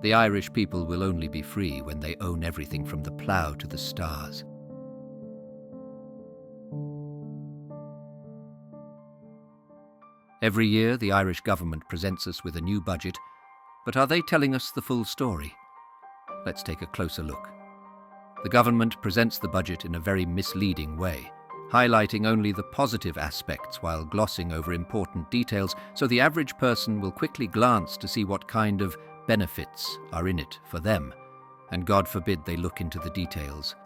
The Irish people will only be free when they own everything from the plough to the stars. Every year, the Irish government presents us with a new budget, but are they telling us the full story? Let's take a closer look. The government presents the budget in a very misleading way, highlighting only the positive aspects while glossing over important details, so the average person will quickly glance to see what kind of benefits are in it for them, and God forbid they look into the details.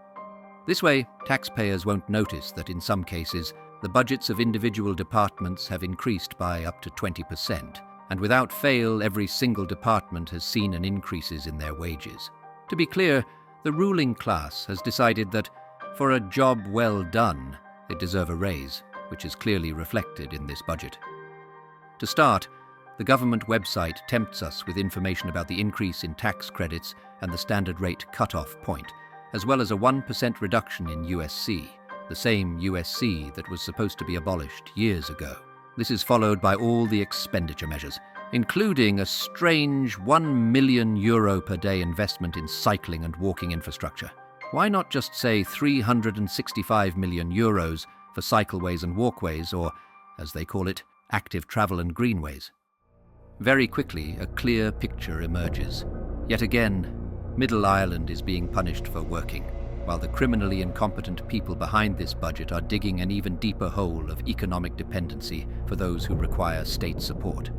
This way, taxpayers won't notice that in some cases, the budgets of individual departments have increased by up to 20%, and without fail, every single department has seen an increases in their wages. To be clear, the ruling class has decided that, for a job well done, they deserve a raise, which is clearly reflected in this budget. To start, the government website tempts us with information about the increase in tax credits and the standard rate cut-off point, as well as a 1% reduction in USC, the same USC that was supposed to be abolished years ago. This is followed by all the expenditure measures, including a strange €1 million per day investment in cycling and walking infrastructure. Why not just say €365 million for cycleways and walkways, or, as they call it, active travel and greenways? Very quickly, a clear picture emerges. Yet again, Middle Ireland is being punished for working, while the criminally incompetent people behind this budget are digging an even deeper hole of economic dependency for those who require state support.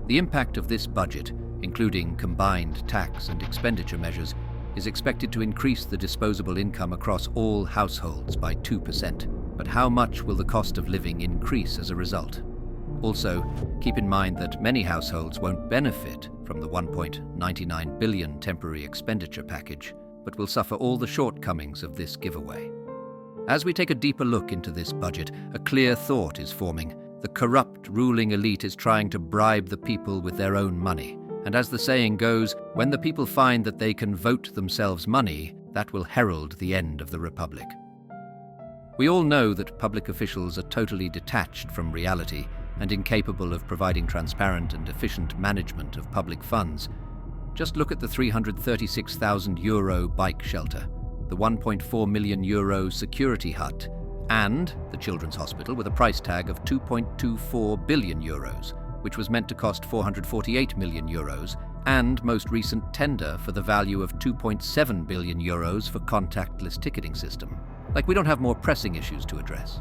The impact of this budget, including combined tax and expenditure measures, is expected to increase the disposable income across all households by 2%. But how much will the cost of living increase as a result? Also, keep in mind that many households won't benefit from the €1.99 billion temporary expenditure package, but will suffer all the shortcomings of this giveaway. As we take a deeper look into this budget, a clear thought is forming. The corrupt ruling elite is trying to bribe the people with their own money. And as the saying goes, when the people find that they can vote themselves money, that will herald the end of the Republic. We all know that public officials are totally detached from reality and incapable of providing transparent and efficient management of public funds. Just look at the €336,000 bike shelter, the €1.4 million security hut, and the Children's Hospital with a price tag of €2.24 billion, which was meant to cost €448 million, and most recent tender for the value of €2.7 billion for contactless ticketing system. Like we don't have more pressing issues to address.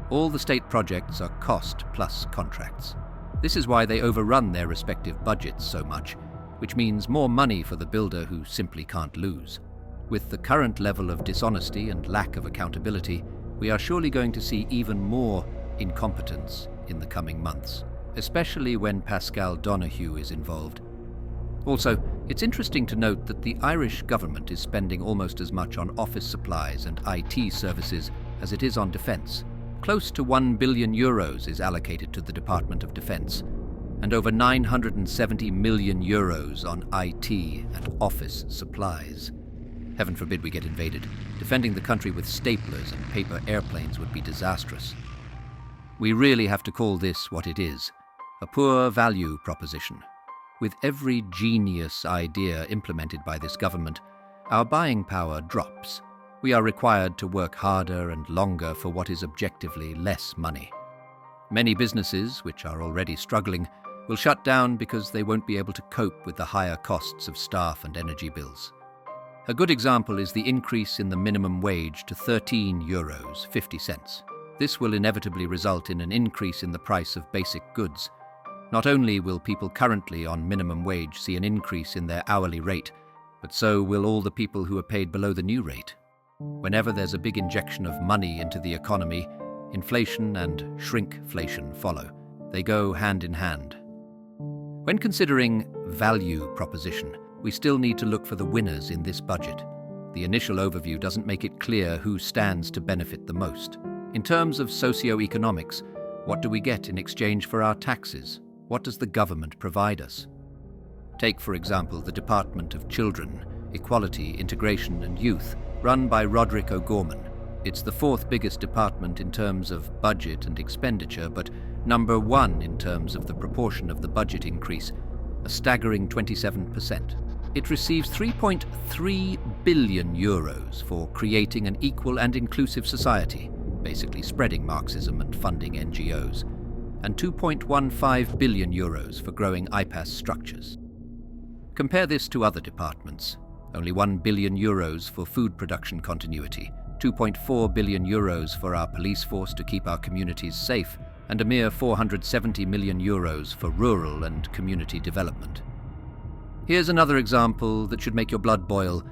All the state projects are cost plus contracts. This is why they overrun their respective budgets so much, which means more money for the builder who simply can't lose. With the current level of dishonesty and lack of accountability, we are surely going to see even more incompetence in the coming months, especially when Pascal Donoghue is involved. Also, it's interesting to note that the Irish government is spending almost as much on office supplies and IT services as it is on defence. Close to €1 billion is allocated to the Department of Defence, and over €970 million on IT and office supplies. Heaven forbid we get invaded. Defending the country with staplers and paper airplanes would be disastrous. We really have to call this what it is, a poor value proposition. With every genius idea implemented by this government, our buying power drops. We are required to work harder and longer for what is objectively less money. Many businesses, which are already struggling, will shut down because they won't be able to cope with the higher costs of staff and energy bills. A good example is the increase in the minimum wage to €13.50. This will inevitably result in an increase in the price of basic goods. Not only will people currently on minimum wage see an increase in their hourly rate, but so will all the people who are paid below the new rate. Whenever there's a big injection of money into the economy, inflation and shrinkflation follow. They go hand in hand. When considering value proposition, we still need to look for the winners in this budget. The initial overview doesn't make it clear who stands to benefit the most. In terms of socio-economics, what do we get in exchange for our taxes? What does the government provide us? Take, for example, the Department of Children, Equality, Integration and Youth, run by Roderick O'Gorman. It's the fourth biggest department in terms of budget and expenditure, but number one in terms of the proportion of the budget increase, a staggering 27%. It receives €3.3 billion for creating an equal and inclusive society, basically spreading Marxism and funding NGOs, and €2.15 billion for growing IPAS structures. Compare this to other departments. Only €1 billion for food production continuity, €2.4 billion for our police force to keep our communities safe, and a mere €470 million for rural and community development. Here's another example that should make your blood boil.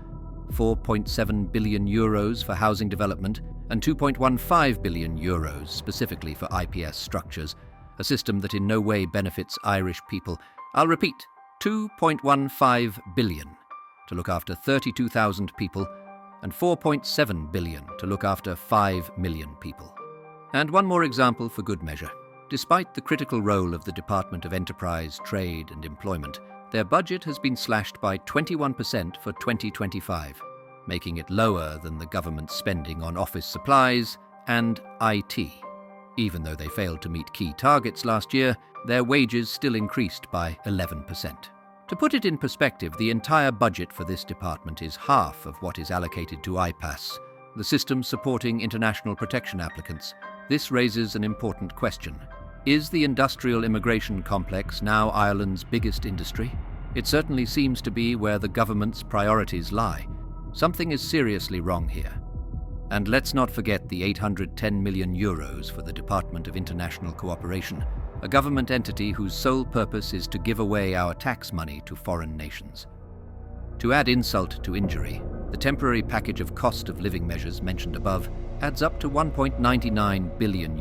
€4.7 billion for housing development and €2.15 billion specifically for IPS structures, a system that in no way benefits Irish people. I'll repeat, €2.15 billion to look after 32,000 people and €4.7 billion to look after 5 million people. And one more example for good measure. Despite the critical role of the Department of Enterprise, Trade and Employment, their budget has been slashed by 21% for 2025, making it lower than the government's spending on office supplies and IT. Even though they failed to meet key targets last year, their wages still increased by 11%. To put it in perspective, the entire budget for this department is half of what is allocated to IPAS, the system supporting international protection applicants. This raises an important question. Is the industrial immigration complex now Ireland's biggest industry? It certainly seems to be where the government's priorities lie. Something is seriously wrong here. And let's not forget the €810 million for the Department of International Cooperation, a government entity whose sole purpose is to give away our tax money to foreign nations. To add insult to injury, the temporary package of cost of living measures mentioned above adds up to €1.99 billion.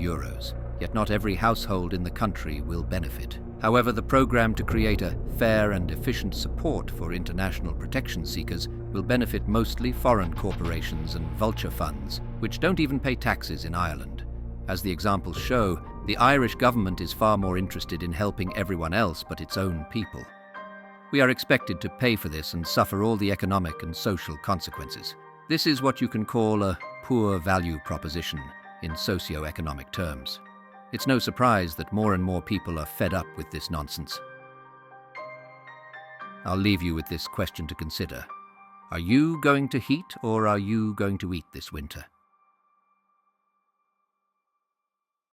Yet not every household in the country will benefit. However, the program to create a fair and efficient support for international protection seekers will benefit mostly foreign corporations and vulture funds, which don't even pay taxes in Ireland. As the examples show, the Irish government is far more interested in helping everyone else but its own people. We are expected to pay for this and suffer all the economic and social consequences. This is what you can call a poor value proposition in socio-economic terms. It's no surprise that more and more people are fed up with this nonsense. I'll leave you with this question to consider. Are you going to heat or are you going to eat this winter?